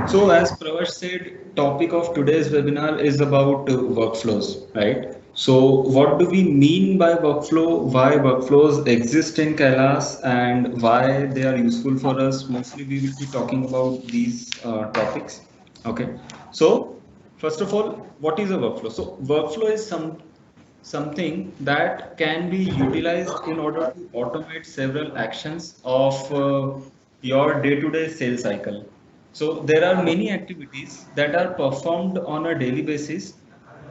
So as Pravash said, topic of today's webinar is about workflows, right? So what do we mean by workflow? Why workflows exist in Kailas and why they are useful for us? Mostly we will be talking about these topics. Okay. So first of all, what is a workflow? So workflow is something that can be utilized in order to automate several actions of your day-to-day sales cycle. So there are many activities that are performed on a daily basis,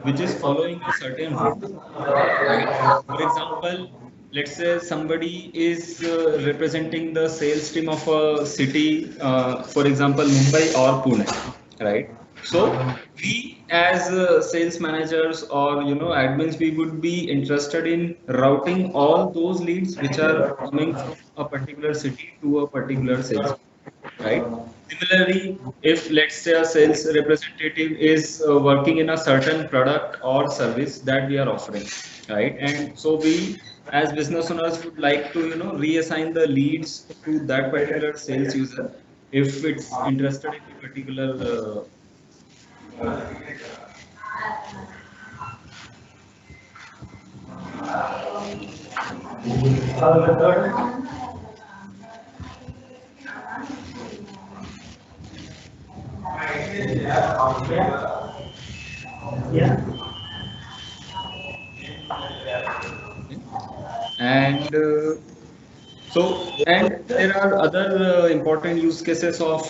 which is following a certain routine, right? For example, let's say somebody is representing the sales team of a city, for example, Mumbai or Pune, right? So we as sales managers or admins, we would be interested in routing all those leads which are coming from a particular city to a particular sales, right? Similarly, if let's say a sales representative is working in a certain product or service that we are offering, right? And so we as business owners would like to reassign the leads to that particular sales user if it's interested in the particular okay. And so, and there are other important use cases of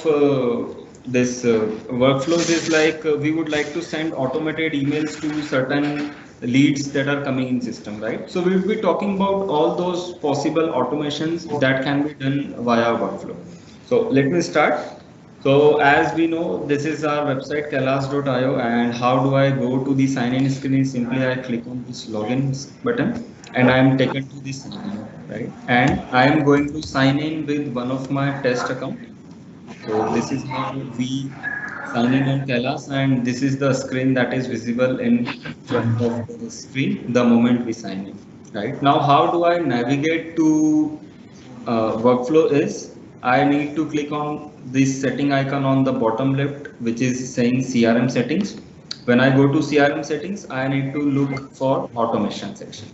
this workflows is like we would like to send automated emails to certain leads that are coming in system, right? So we will be talking about all those possible automations that can be done via workflow. So let me start. So as we know, this is our website kailas.io, and how do I go to the sign in screen? Simply I click on this login button and I am taken to the sign in, right? And I am going to sign in with one of my test account. So this is how we sign in on Kailas, and this is the screen that is visible in front of the screen the moment we sign in, right? Now, how do I navigate to workflow is I need to click on this setting icon on the bottom left, which is saying CRM settings. When I go to CRM settings, I need to look for automation section.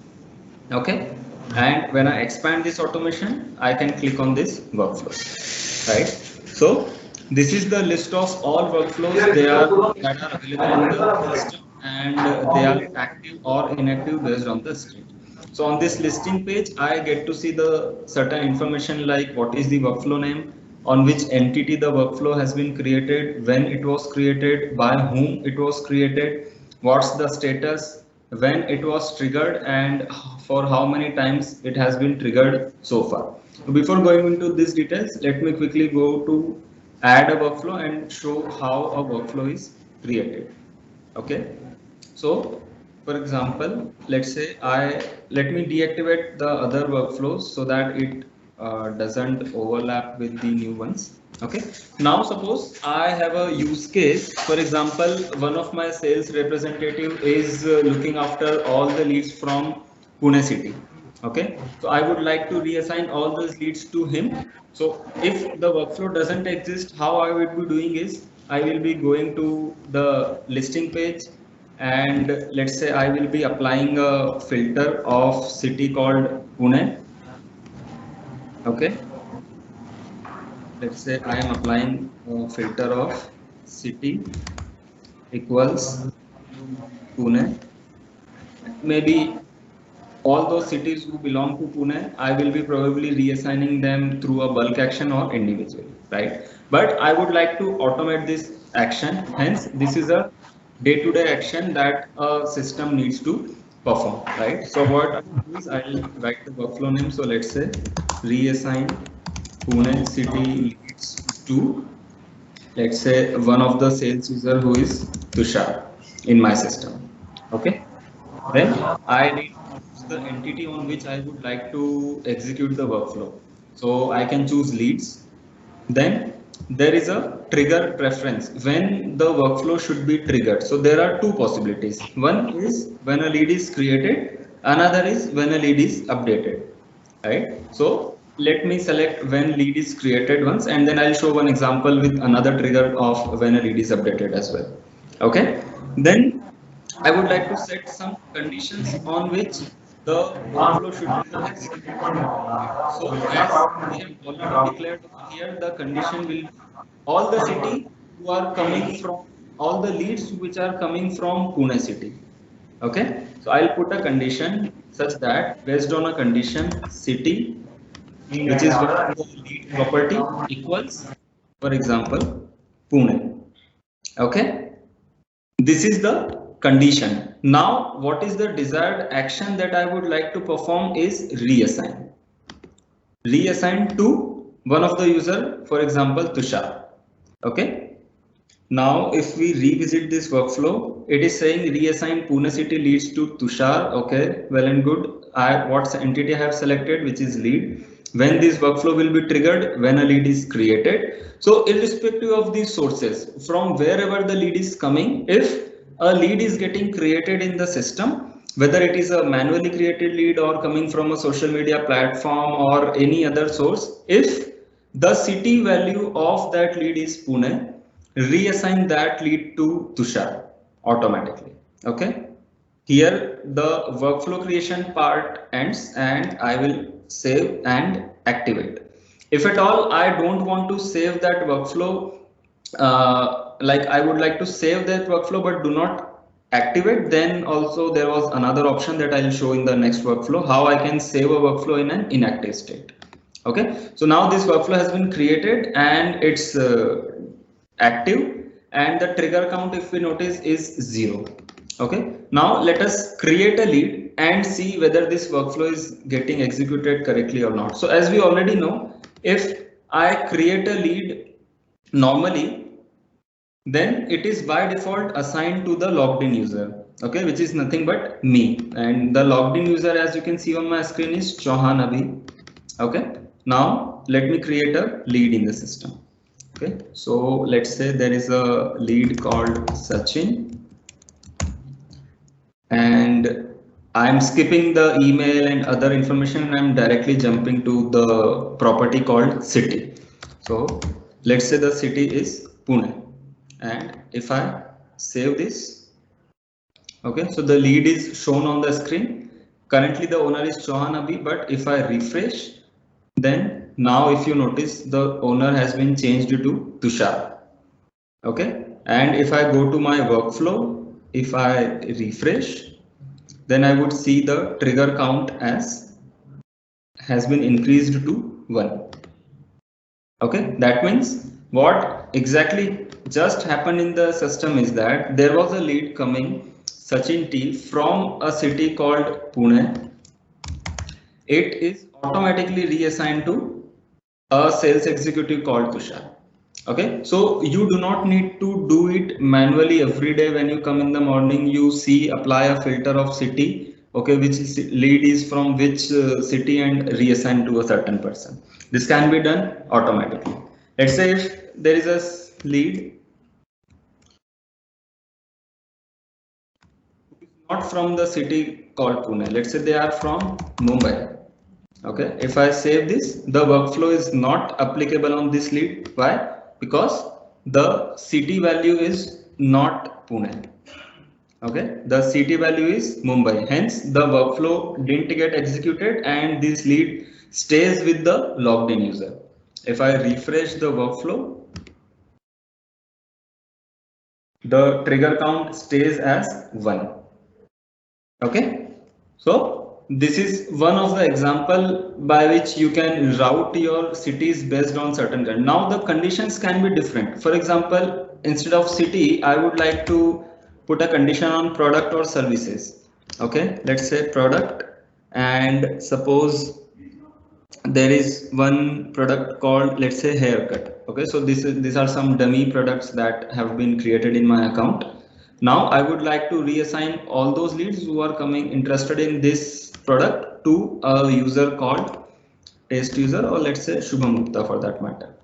Okay. And when I expand this automation, I can click on this workflows, right? So this is the list of all workflows that are available in the system, and they are active or inactive based on the state. So on this listing page, I get to see the certain information like what is the workflow name, on which entity the workflow has been created, when it was created, by whom it was created, what's the status, when it was triggered, and for how many times it has been triggered so far. So before going into these details, let me quickly go to add a workflow and show how a workflow is created. Okay. So, for example, let's say let me deactivate the other workflows so that it doesn't overlap with the new ones. Okay. Now, suppose I have a use case. For example, one of my sales representative is looking after all the leads from Pune city. Okay. So I would like to reassign all those leads to him. So if the workflow doesn't exist, how I would be doing is I will be going to the listing page, and let's say I will be applying a filter of city called Pune. Okay, let's say I am applying a filter of city equals Pune. Maybe all those cities who belong to Pune, I will be probably reassigning them through a bulk action or individually, right? But I would like to automate this action. Hence, this is a day-to-day action that a system needs to perform, right? So what I do is I'll write the workflow name. So let's say reassign Pune city leads to, let's say, one of the sales user who is Tushar in my system. Okay. Then I need to choose the entity on which I would like to execute the workflow. So I can choose leads. Then there is a trigger preference when the workflow should be triggered. So there are two possibilities. One is when a lead is created, another is when a lead is updated. Right? So let me select when lead is created once, and then I'll show one example with another trigger of when a lead is updated as well. Okay. Then I would like to set some conditions on which the workflow should be executed. Okay. So as we have already declared over here, the condition will be all the city who are coming from all the leads which are coming from Pune city. Okay. So I'll put a condition such that based on a condition city, which is one of the lead property, equals, for example, Pune. Okay. This is the condition. Now, what is the desired action that I would like to perform is reassign. Reassign to one of the user, for example, Tushar. Okay. Now, if we revisit this workflow, it is saying reassign Pune city leads to Tushar. Okay, well and good. What entity I have selected, which is lead. When this workflow will be triggered, when a lead is created. So irrespective of these sources, from wherever the lead is coming, if a lead is getting created in the system, whether it is a manually created lead or coming from a social media platform or any other source, if the city value of that lead is Pune, reassign that lead to Tushar automatically. Okay. Here the workflow creation part ends and I will save and activate. If at all I don't want to save that workflow, like I would like to save that workflow but do not activate, then also there was another option that I'll show in the next workflow, how I can save a workflow in an inactive state. Okay, so now this workflow has been created and it's active, and the trigger count, if we notice, is 0. Okay, now let us create a lead and see whether this workflow is getting executed correctly or not. So as we already know, if I create a lead normally, then it is by default assigned to the logged in user, okay, which is nothing but me, and the logged in user, as you can see on my screen, is Chauhan Abhi. Okay, now let me create a lead in the system. Okay, so let's say there is a lead called Sachin, and I'm skipping the email and other information and I'm directly jumping to the property called city. So let's say the city is Pune, and if I save this, okay, so the lead is shown on the screen. Currently the owner is Chauhan Abhi, but if I refresh, then now if you notice, the owner has been changed to Tushar. Okay, and if I go to my workflow, if I refresh, then I would see the trigger count as has been increased to 1. Okay, that means what exactly just happened in the system is that there was a lead coming, Sachin T, from a city called Pune. It is automatically reassigned to a sales executive called Tushar. Okay, so you do not need to do it manually every day. When you come in the morning, you see, apply a filter of city, okay, which lead is from which city, and reassign to a certain person. This can be done automatically. Let's say if there is a lead not from the city called Pune, let's say they are from Mumbai. Okay, if I save this, the workflow is not applicable on this lead. Why? Because the city value is not Pune. Okay, the city value is Mumbai. Hence, the workflow didn't get executed and this lead stays with the logged in user. If I refresh the workflow, the trigger count stays as 1. Okay, so this is one of the example by which you can route your cities based on certain conditions. Now the conditions can be different. For example, instead of city, I would like to put a condition on product or services. Okay, let's say product, and suppose there is one product called, let's say, haircut. Okay, so these are some dummy products that have been created in my account. Now I would like to reassign all those leads who are coming interested in this product to a user called test user, or let's say Shubham Gupta for that matter.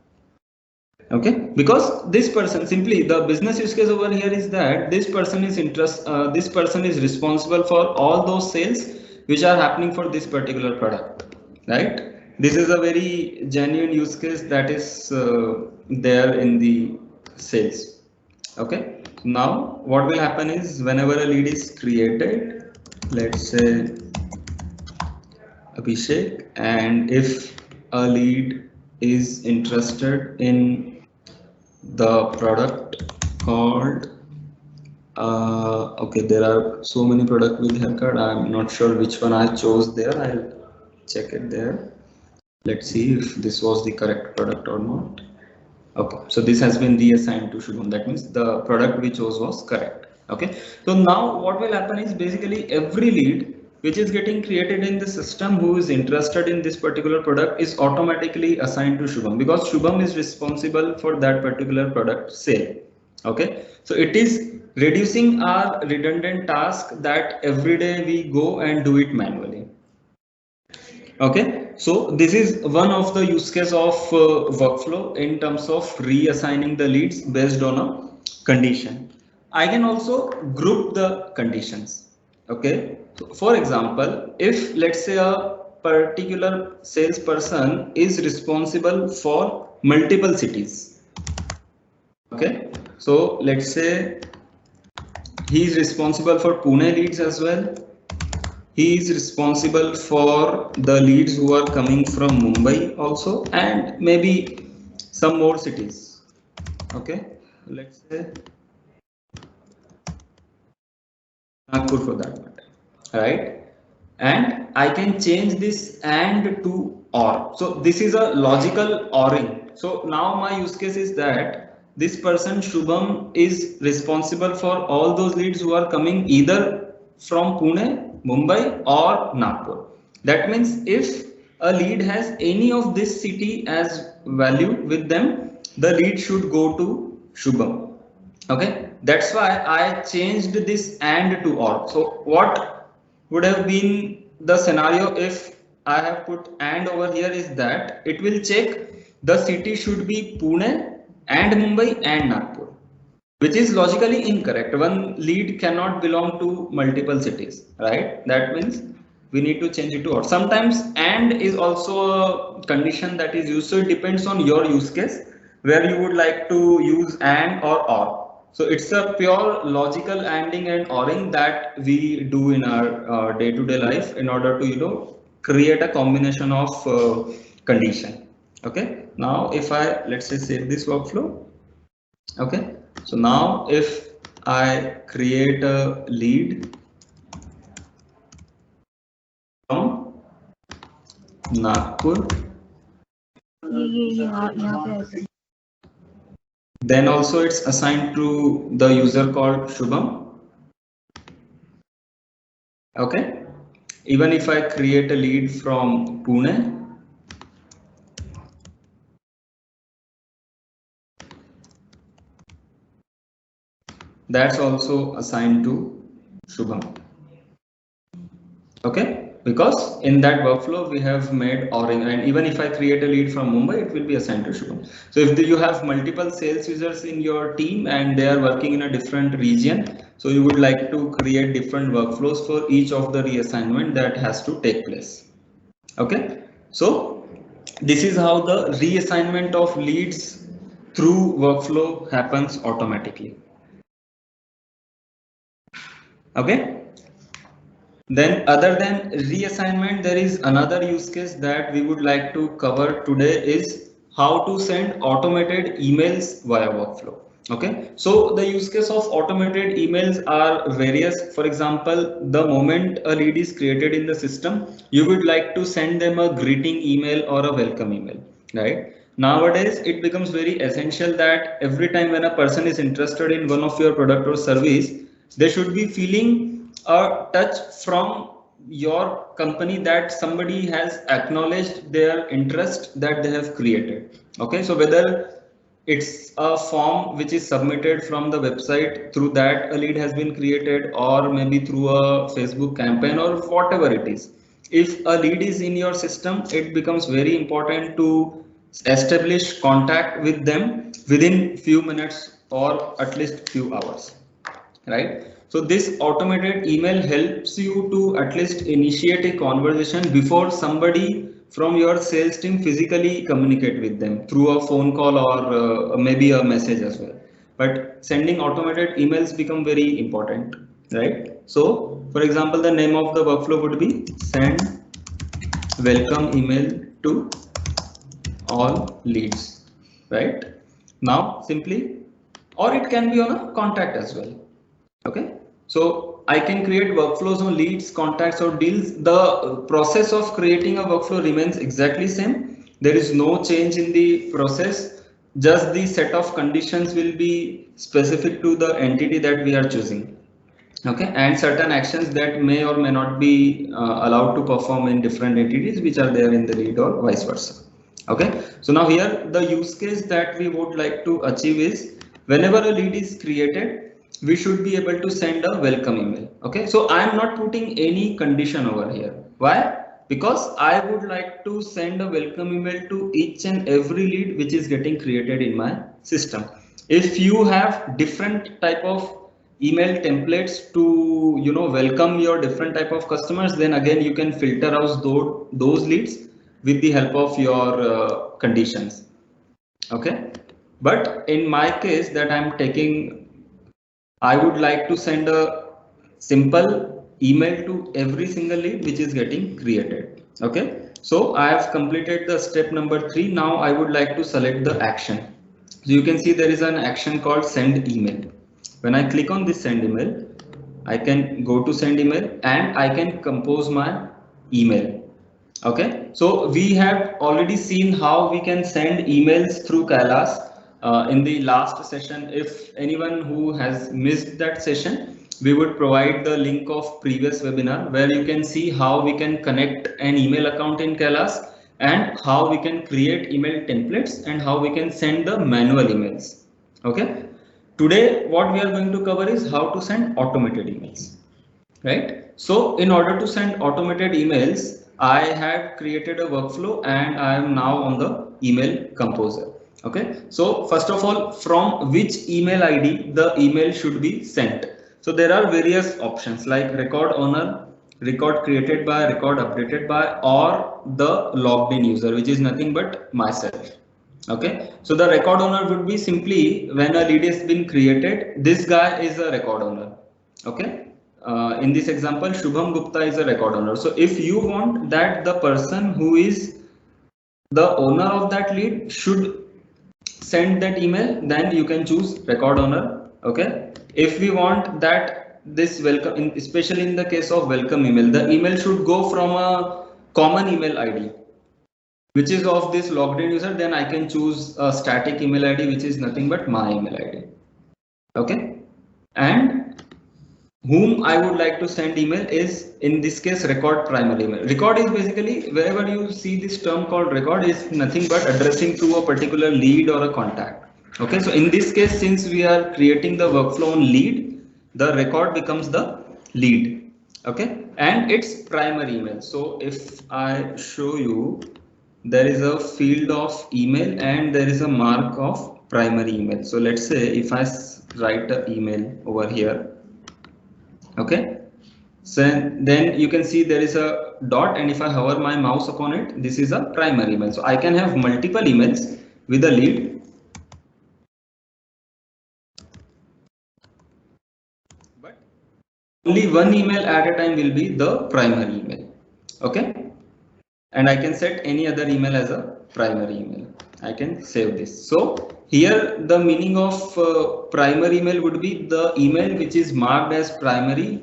Okay, because this person, simply the business use case over here is that this person is this person is responsible for all those sales which are happening for this particular product, right? This is a very genuine use case that is there in the sales. Okay. Now what will happen is whenever a lead is created, let's say Abhishek, and if a lead is interested in the product called okay, there are so many product with haircut. I'm not sure which one I chose there. I'll check it there. Let's see if this was the correct product or not. Okay, so this has been reassigned to Shubham. That means the product we chose was correct. Okay, so now what will happen is basically every lead which is getting created in the system who is interested in this particular product is automatically assigned to Shubham because Shubham is responsible for that particular product sale. Okay, so it is reducing our redundant task that every day we go and do it manually. Okay, so this is one of the use case of workflow in terms of reassigning the leads based on a condition. I can also group the conditions. Okay, so for example, if let's say a particular salesperson is responsible for multiple cities. Okay, so let's say he is responsible for Pune leads as well. He is responsible for the leads who are coming from Mumbai also, and maybe some more cities. Okay, let's say Nagpur for that matter, right? And I can change this and to or. So this is a logical oring. So now my use case is that this person Shubham is responsible for all those leads who are coming either from Pune, Mumbai or Nagpur. That means if a lead has any of this city as value with them, the lead should go to Shubham. Okay, that's why I changed this and to or. So what would have been the scenario if I have put and over here is that it will check the city should be Pune and Mumbai and Nagpur, which is logically incorrect. One lead cannot belong to multiple cities, right? That means we need to change it to or. Sometimes and is also a condition that is used, so it depends on your use case where you would like to use and or. So it's a pure logical anding and oring that we do in our day-to-day life in order to create a combination of condition. Okay. Now if I let's say save this workflow. Okay. So now if I create a lead from Nagpur, then also it's assigned to the user called Shubham. Okay. Even if I create a lead from Pune, that's also assigned to Shubham. Okay, because in that workflow we have made oring, and even if I create a lead from Mumbai, it will be assigned to Shubham. So if you have multiple sales users in your team and they are working in a different region, so you would like to create different workflows for each of the reassignment that has to take place. Okay, so this is how the reassignment of leads through workflow happens automatically. Okay. Then other than reassignment, there is another use case that we would like to cover today is how to send automated emails via workflow. Okay, so the use case of automated emails are various. For example, the moment a lead is created in the system, you would like to send them a greeting email or a welcome email, right? Nowadays, it becomes very essential that every time when a person is interested in one of your product or service, they should be feeling a touch from your company that somebody has acknowledged their interest that they have created. Okay, so whether it's a form which is submitted from the website, through that a lead has been created, or maybe through a Facebook campaign or whatever it is. If a lead is in your system, it becomes very important to establish contact with them within few minutes or at least few hours, right? So this automated email helps you to at least initiate a conversation before somebody from your sales team physically communicate with them through a phone call or maybe a message as well. But sending automated emails become very important, right? So, for example, the name of the workflow would be send welcome email to all leads, right? Now, simply, or it can be on a contact as well. Okay, so I can create workflows on leads, contacts, or deals. The process of creating a workflow remains exactly same. There is no change in the process. Just the set of conditions will be specific to the entity that we are choosing. Okay, and certain actions that may or may not be allowed to perform in different entities which are there in the lead or vice versa. Okay, so now here the use case that we would like to achieve is whenever a lead is created, we should be able to send a welcome email. Okay, so I am not putting any condition over here. Why? Because I would like to send a welcome email to each and every lead which is getting created in my system. If you have different type of email templates to welcome your different type of customers, then again you can filter out those leads with the help of your conditions. Okay, but in my case that I'm taking, I would like to send a simple email to every single lead which is getting created. Okay, so I have completed the step number 3. Now I would like to select the action. So you can see there is an action called send email. When I click on this send email, I can go to send email and I can compose my email. Okay, so we have already seen how we can send emails through Kailas in the last session. If anyone who has missed that session, we would provide the link of previous webinar where you can see how we can connect an email account in Kailas and how we can create email templates and how we can send the manual emails. Okay, today what we are going to cover is how to send automated emails. Right, so in order to send automated emails, I had created a workflow and I am now on the email composer. Okay, so first of all, from which email ID the email should be sent. So there are various options like record owner, record created by, record updated by, or the logged in user, which is nothing but myself. Okay, so the record owner would be simply when a lead has been created, this guy is a record owner. Okay, in this example, Shubham Gupta is a record owner. So if you want that the person who is the owner of that lead should send that email, then you can choose record owner. Okay, if we want that this welcome, especially in the case of welcome email, the email should go from a common email ID which is of this logged in user, then I can choose a static email ID which is nothing but my email ID. Okay, and whom I would like to send email is in this case record primary email. Record is basically wherever you see this term called record is nothing but addressing to a particular lead or a contact. Okay, so in this case, since we are creating the workflow on lead, the record becomes the lead. Okay, and it's primary email. So if I show you, there is a field of email and there is a mark of primary email. So let's say if I write an email over here. Okay, so then you can see there is a dot, and if I hover my mouse upon it, this is a primary email. So I can have multiple emails with a lead, but only one email at a time will be the primary email. Okay, and I can set any other email as a primary email. I can save this. So here the meaning of primary email would be the email which is marked as primary.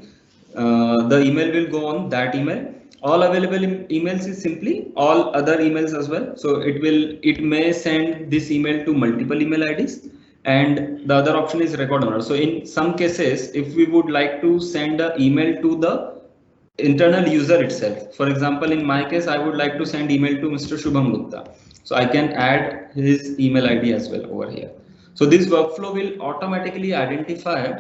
The email will go on that email. All available emails is simply all other emails as well. So it may send this email to multiple email IDs, and the other option is record owner. So in some cases, if we would like to send an email to the internal user itself. For example, in my case, I would like to send email to Mr. Shubham Gupta. So I can add his email ID as well over here. So this workflow will automatically identify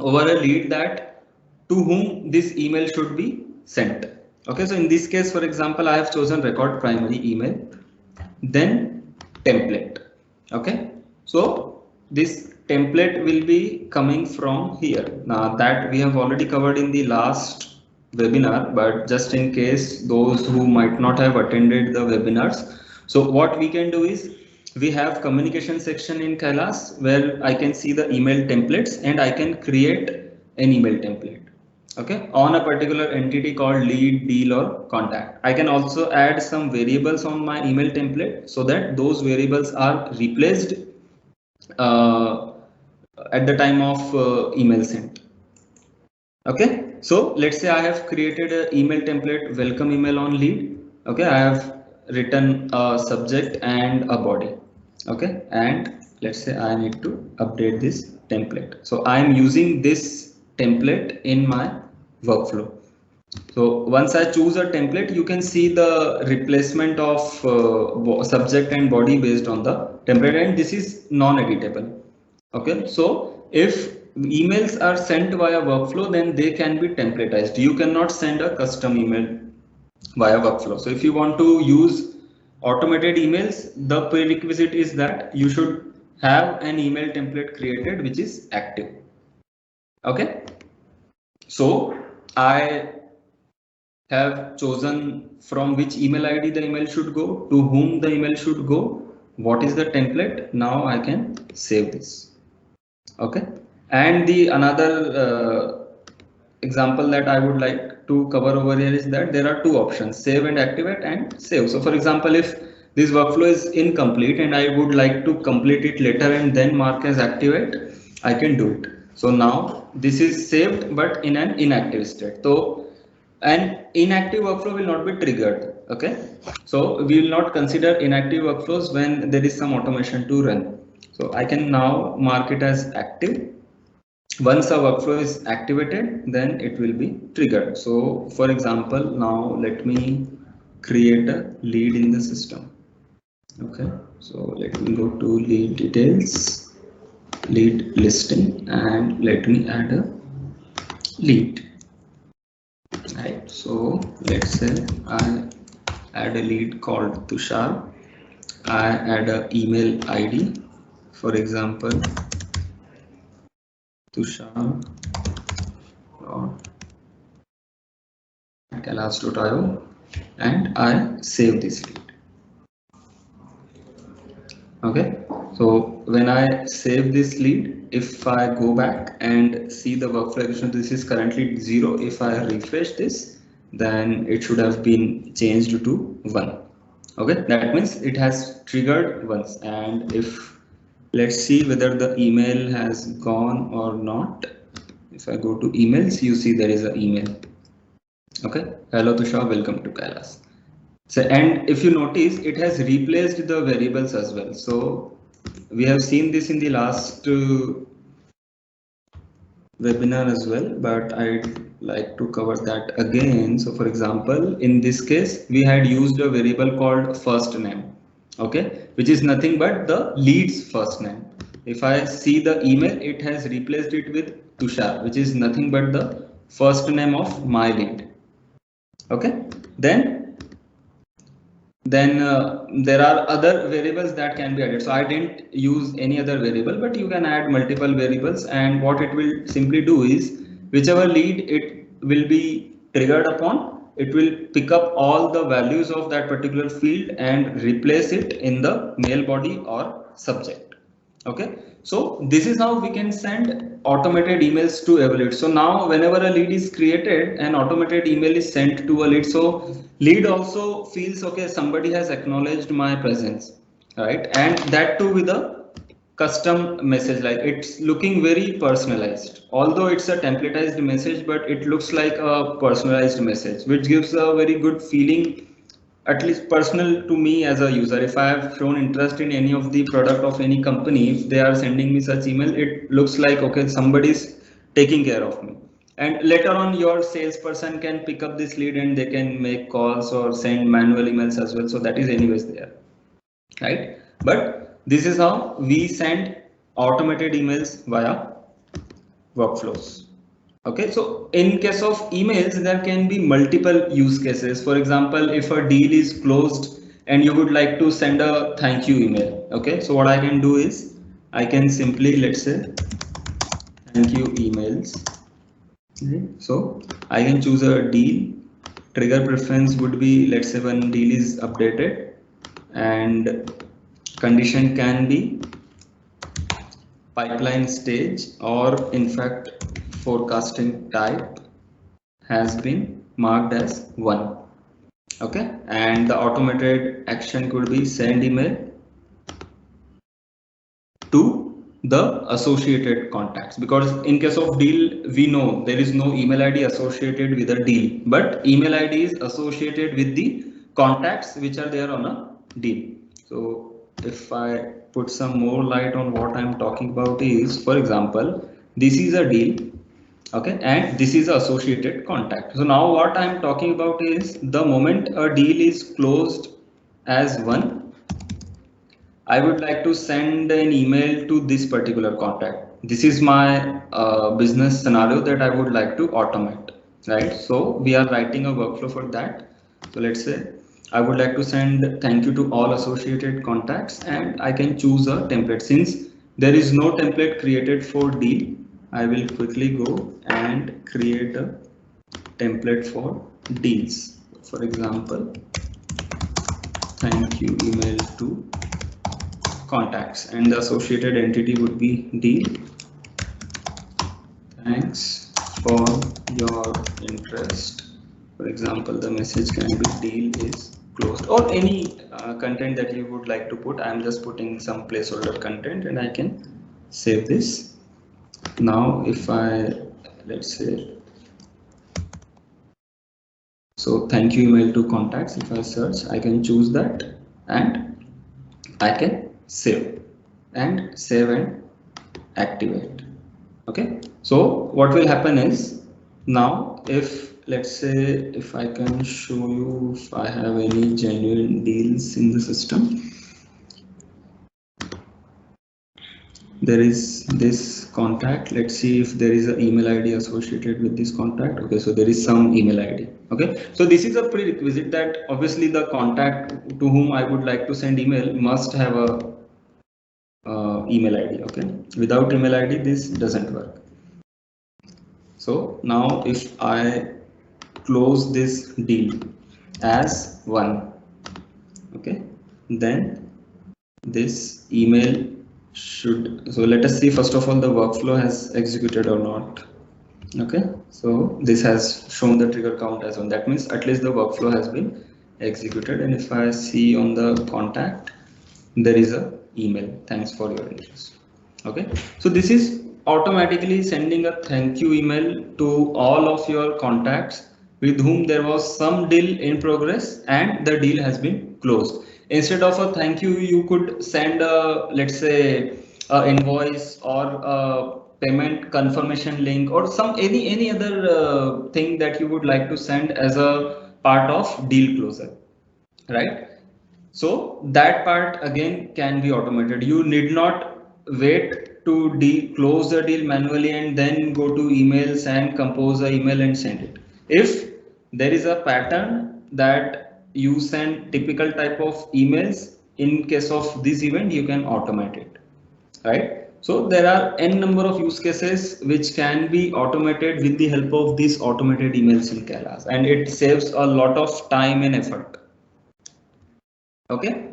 over a lead that to whom this email should be sent. Okay, so in this case, for example, I have chosen record primary email, then template. Okay, so this template will be coming from here. Now that we have already covered in the last webinar, but just in case those who might not have attended the webinars. So what we can do is we have communication section in Kailas where I can see the email templates and I can create an email template. Okay, on a particular entity called lead, deal, or contact. I can also add some variables on my email template so that those variables are replaced uh, at the time of email sent. Okay, so let's say I have created an email template, welcome email on lead. Okay, I have written a subject and a body. Okay, and let's say I need to update this template. So I am using this template in my workflow. So once I choose a template, you can see the replacement of subject and body based on the template, and this is non-editable. Okay, so if emails are sent via workflow, then they can be templatized. You cannot send a custom email via workflow. So if you want to use automated emails, the prerequisite is that you should have an email template created which is active. Okay, so I have chosen from which email ID the email should go, to whom the email should go, what is the template. Now I can save this. Okay, and the another example that I would like to cover over here is that there are two options, save and activate and save. So for example, if this workflow is incomplete and I would like to complete it later and then mark as activate, I can do it. So now this is saved but in an inactive state. So an inactive workflow will not be triggered. Okay, so we will not consider inactive workflows when there is some automation to run. So I can now mark it as active. Once a workflow is activated, then it will be triggered. So for example, now let me create a lead in the system. Okay, so let me go to lead details, lead listing, and let me add a lead. Right, so let's say I add a lead called Tushar. I add a email ID, for example, tushar@kailas.io, and I save this lead. Okay, so when I save this lead, if I go back and see the workflow execution, this is currently 0. If I refresh this, then it should have been changed to 1. Okay, that means it has triggered once. And if let's see whether the email has gone or not. If I go to emails, you see there is an email. Okay, hello Tushar, welcome to Kailas. So, and if you notice, it has replaced the variables as well. So we have seen this in the last webinar as well, but I'd like to cover that again. So for example, in this case, we had used a variable called first name, okay, which is nothing but the lead's first name. If I see the email, it has replaced it with Tushar, which is nothing but the first name of my lead. Okay, then there are other variables that can be added. So I didn't use any other variable, but you can add multiple variables, and what it will simply do is whichever lead it will be triggered upon, it will pick up all the values of that particular field and replace it in the mail body or subject. Okay, so this is how we can send automated emails to every lead. So now whenever a lead is created, an automated email is sent to a lead. So lead also feels okay, somebody has acknowledged my presence, right? And that too with a custom message, like it's looking very personalized. Although it's a templatized message, but it looks like a personalized message, which gives a very good feeling, at least personal to me as a user. If I have shown interest in any of the product of any company, if they are sending me such email, it looks like okay, somebody's taking care of me. And later on, your salesperson can pick up this lead and they can make calls or send manual emails as well. So that is anyways there, right? But this is how we send automated emails via workflows. Okay, so in case of emails, there can be multiple use cases. For example, if a deal is closed and you would like to send a thank you email. Okay, so what I can do is I can simply, let's say, thank you emails Okay. So I can choose a deal. Trigger preference would be, let's say when deal is updated, and condition can be pipeline stage, or in fact forecasting type has been marked as 1. Okay, and the automated action could be send email to the associated contacts, because in case of deal we know there is no email ID associated with a deal, but email ID is associated with the contacts which are there on a deal. So if I put some more light on what I'm talking about is, for example, this is a deal, okay, and this is associated contact. So now what I'm talking about is the moment a deal is closed as 1, I would like to send an email to this particular contact. This is my business scenario that I would like to automate, right? So we are writing a workflow for that. So let's say I would like to send thank you to all associated contacts, and I can choose a template. Since there is no template created for deal, I will quickly go and create a template for deals. For example, thank you email to contacts, and the associated entity would be deal. Thanks for your interest. For example, the message can be deal is closed, or any content that you would like to put. I'm just putting some placeholder content, and I can save this. Now if I, let's say, so thank you email to contacts, if I search, I can choose that, and I can save and activate. Okay, so what will happen is, now if let's say if I can show you if I have any genuine deals in the system, there is this contact. Let's see if there is an email ID associated with this contact. Okay, so there is some email ID. Okay, so this is a prerequisite that obviously the contact to whom I would like to send email must have a email ID. Okay, without email ID this doesn't work. So now if I close this deal as 1, okay, then this email should, so let us see first of all the workflow has executed or not. Okay, so this has shown the trigger count as 1. That means at least the workflow has been executed. And if I see on the contact, there is a email, thanks for your interest. Okay, so this is automatically sending a thank you email to all of your contacts with whom there was some deal in progress and the deal has been closed. Instead of a thank you, you could send a, let's say, a invoice or a payment confirmation link, or some any other thing that you would like to send as a part of deal closure, right? So that part again can be automated. You need not wait to close the deal manually and then go to emails and compose an email and send it. If there is a pattern that you send typical type of emails, in case of this event, you can automate it, right? So there are n number of use cases which can be automated with the help of these automated emails in Kailash, and it saves a lot of time and effort. Okay.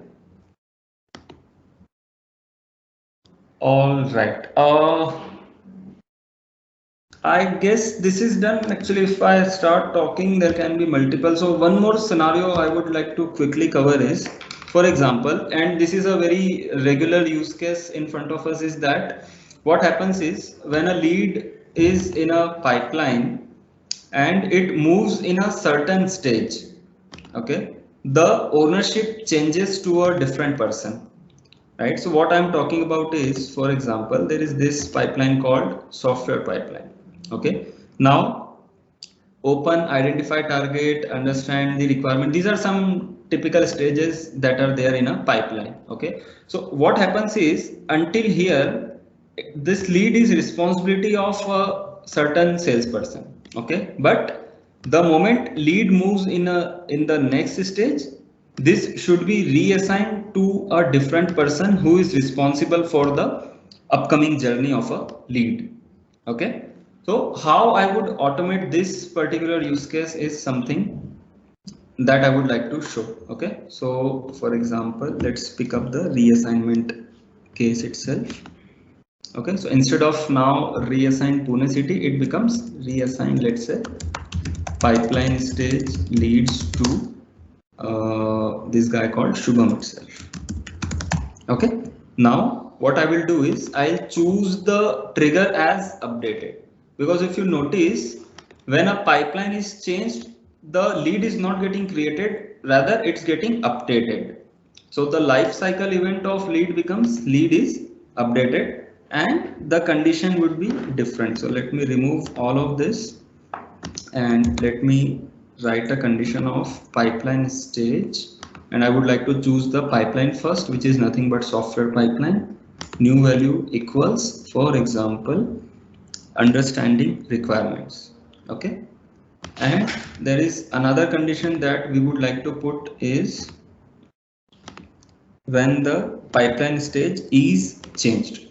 All right. I guess this is done. Actually, if I start talking, there can be multiple. So one more scenario I would like to quickly cover is, for example, and this is a very regular use case in front of us, is that what happens is when a lead is in a pipeline and it moves in a certain stage, okay, the ownership changes to a different person, right? So what I'm talking about is, for example, there is this pipeline called software pipeline. Okay, now open, identify target, understand the requirement. These are some typical stages that are there in a pipeline. Okay, so what happens is, until here, this lead is responsibility of a certain salesperson. Okay, but the moment lead moves in the next stage, this should be reassigned to a different person who is responsible for the upcoming journey of a lead. Okay, So how I would automate this particular use case is something that I would like to show. Okay, so for example, let's pick up the reassignment case itself. Okay, so instead of now reassign Pune city, it becomes reassign, let's say, pipeline stage leads to this guy called Shubham itself. Okay, now what I will do is I'll choose the trigger as updated, because if you notice, when a pipeline is changed, the lead is not getting created, rather it's getting updated. So the life cycle event of lead becomes lead is updated and the condition would be different. So let me remove all of this and let me write a condition of pipeline stage, and I would like to choose the pipeline first, which is nothing but software pipeline. New value equals, for example, understanding requirements. Okay, and there is another condition that we would like to put is when the pipeline stage is changed.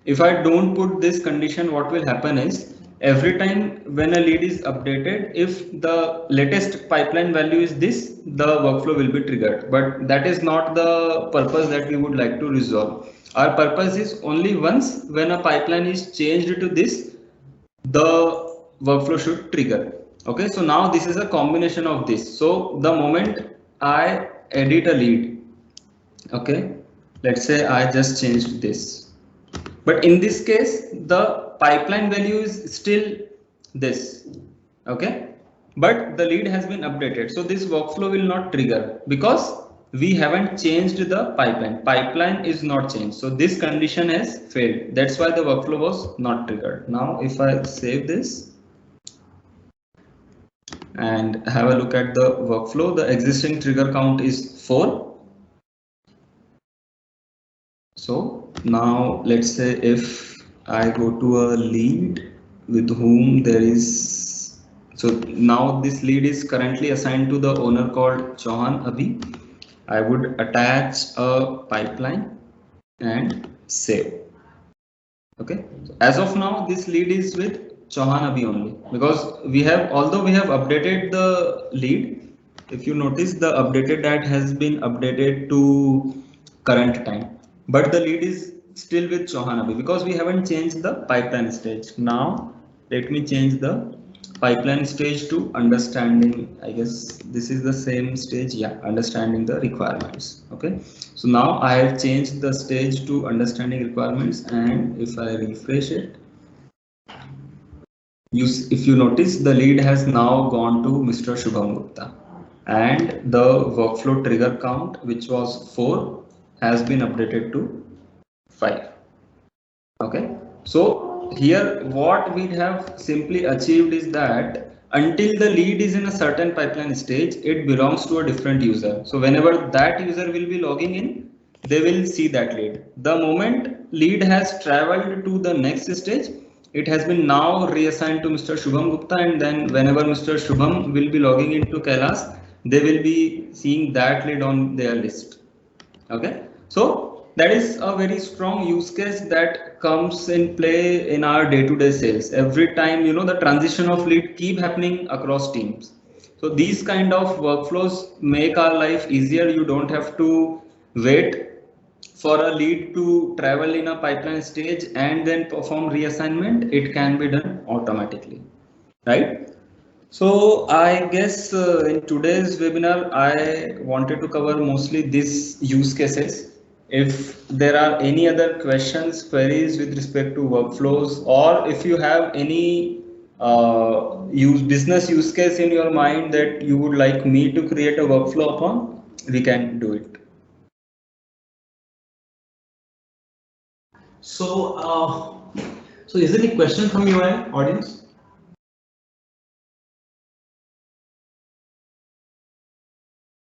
If I don't put this condition, what will happen is every time when a lead is updated, if the latest pipeline value is this, the workflow will be triggered. But that is not the purpose that we would like to resolve. Our purpose is only once when a pipeline is changed to this, the workflow should trigger. Okay, so now this is a combination of this. So the moment I edit a lead, okay, let's say I just changed this, but in this case the pipeline value is still this. Okay, but the lead has been updated, so this workflow will not trigger because we haven't changed the pipeline is not changed, so this condition has failed. That's why the workflow was not triggered. Now if I save this and have a look at the workflow, the existing trigger count is 4. So now let's say if I go to a lead with whom there is, so now this lead is currently assigned to the owner called Chauhan Abhi. I would attach a pipeline and save. Okay, so as of now this lead is with Chauhan Abhi only, because we have, although we have updated the lead, if you notice the updated that has been updated to current time, but the lead is still with Chauhan Abhi because we haven't changed the pipeline stage. Now let me change the pipeline stage to understanding. I guess this is the same stage. Yeah, understanding the requirements. Okay, so now I have changed the stage to understanding requirements, and if I refresh it, if you notice, the lead has now gone to Mr. Shubham Gupta, and the workflow trigger count, which was 4, has been updated to 5. Okay, so here what we have simply achieved is that until the lead is in a certain pipeline stage, it belongs to a different user. So whenever that user will be logging in, they will see that lead. The moment lead has traveled to the next stage, it has been now reassigned to Mr. Shubham Gupta, and then whenever Mr. Shubham will be logging into Kailas, they will be seeing that lead on their list. Okay, so that is a very strong use case that comes in play in our day-to-day sales. Every time, the transition of lead keep happening across teams. So these kind of workflows make our life easier. You don't have to wait for a lead to travel in a pipeline stage and then perform reassignment. It can be done automatically, right? So I guess in today's webinar, I wanted to cover mostly these use cases. If there are any other questions, queries with respect to workflows, or if you have any business use case in your mind that you would like me to create a workflow upon, we can do it. So, so is there any question from your audience?